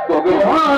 ভগবান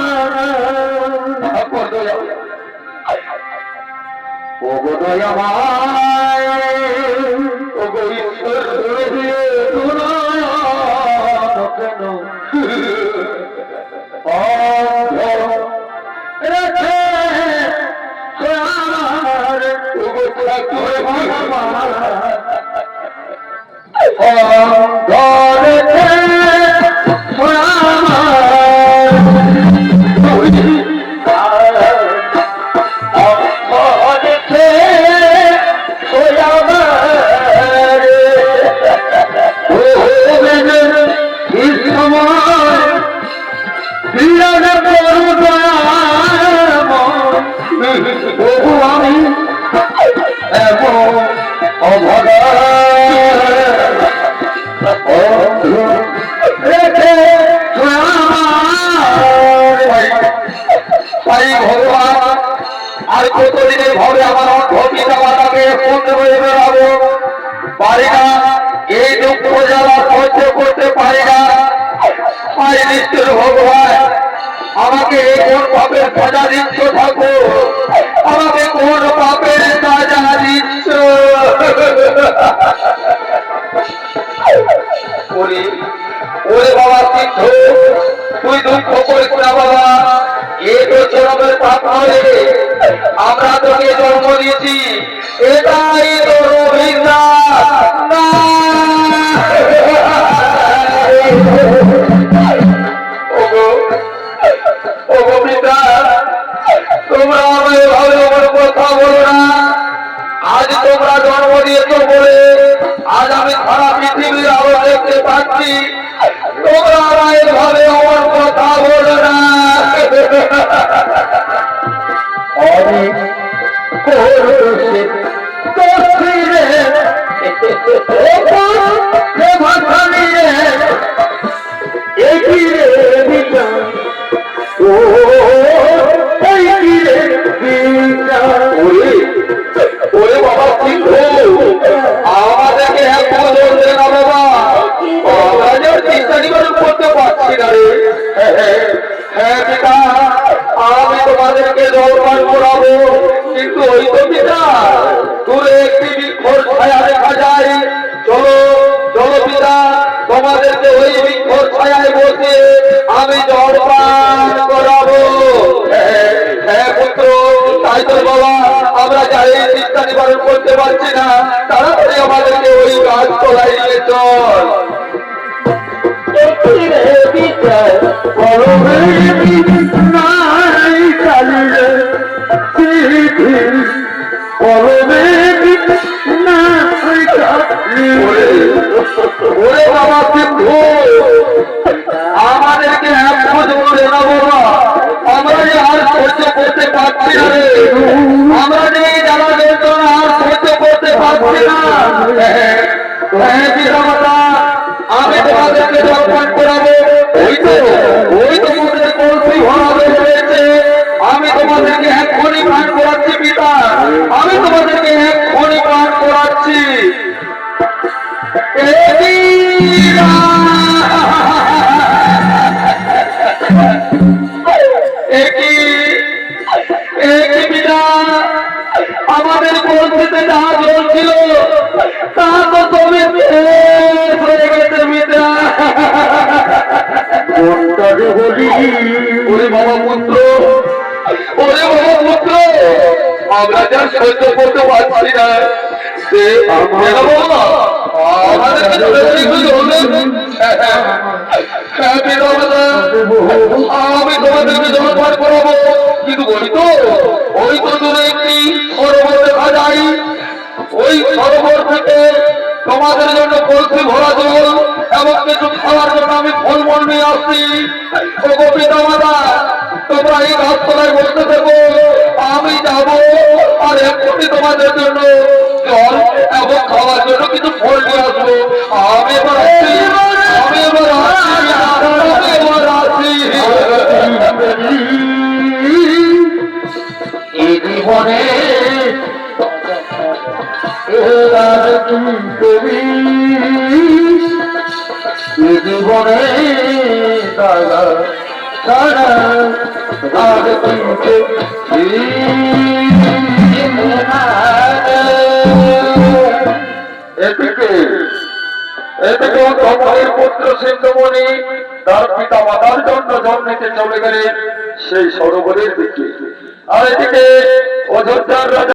আমাকে কোন পাপের সাজা দিচ্ছ ঠাকুর, আমাকে কোন পাপের সাজা দিচ্ছ? ওরে বাবা সিদ্ধ, তুই দুঃখ করিস না বাবা, এ তো জন্মের পাপ নয়, আমরা তোকে জন্ম দিয়েছি, এটাই তোর অভিশাপ। না তোমরা আমায় ভালো কথা বলো না, আজ তোমরা জন্ম দিয়েছ বলে আজ আমি সারা পৃথিবীর আলো দেখতে পাচ্ছি, তোমরা আমায় ভাবে আমার কথা বলো না। ওরে বাবা সিদ্ধ, আমাদেরকে একটা বলছে না বাবা, আমরা যে চিন্তা নিবারণ করতে পারছি না রে। হ্যাঁ পিতা, আমি তোমাদেরকে জলপান করাবো, কিন্তু ওই তো পিতা দূরে একটি বৃক্ষর ছায়া দেখা যায়, চলো চলো পিতা, তোমাদেরকে ওই বৃক্ষর ছায়ায় বসে আমি জলপান করাবো। হ্যাঁ পুত্র, তাই তো বাবা, আমরা যাই চিন্তা নিবারণ করতে পারছি না, তাড়াতাড়ি আমাদেরকে ওই গাছ তলায় নিয়ে চল। ওরে বাবা সিদ্ধু, আমাদেরকে এক খোঁজ করে না বাবা, আমরা যে আর সহ্য করতে পারছি না রে, আমরা যে যারা যন্ত্রণা আর সহ্য করতে পারছি না। হ্যাঁ পিতামাতা, আমি তোমাদেরকে জলপান করাবো, ওই তো তোমাদের কলসি ভরাবে রয়েছে, আমি তোমাদেরকে এক্ষুনি পান করাচ্ছি পিতা, আমি তোমাদেরকে এক্ষুনি পান করাচ্ছি। আমাদের কলসিতে যা জল ছিল তা তো তুমি হয়ে গেছে পিতা। ওরে বাবা পুত্র, ওরে বাবা পুত্র, আমরা যা সহ্য করতে পারছি না, আমি তোমাদেরকে জলপান করাবো, কিন্তু ওই তো দূরে একটি সরোবর দেখা যায়, ওই সরোবর থেকে তোমাদের জন্য কলসি ভরা জল এবং কিছু খাওয়ার জন্য আমি ফলমূল নিয়ে আসছি। ও পিতা মাতা, তোমরা এই গাছতলায় বসতে থাকো, আমি যাবো আর এক্ষুনি তোমাদের জন্য জল এবং খাওয়ার জন্য কিছু ফল নিয়ে আসবো। আমি এবার আসছি, আমি এবার আসছি, আমি এবার আসছি। এই জীবনে জীবনে সারা আর কিন্তু এদিকে ধর্মের পুত্র সিন্ধুমণি তার পিতা মাতার জন্য জন্মিতে চলে গেলেন সেই সরোবরের দিকে। আর এদিকে অযোধ্যার রাজা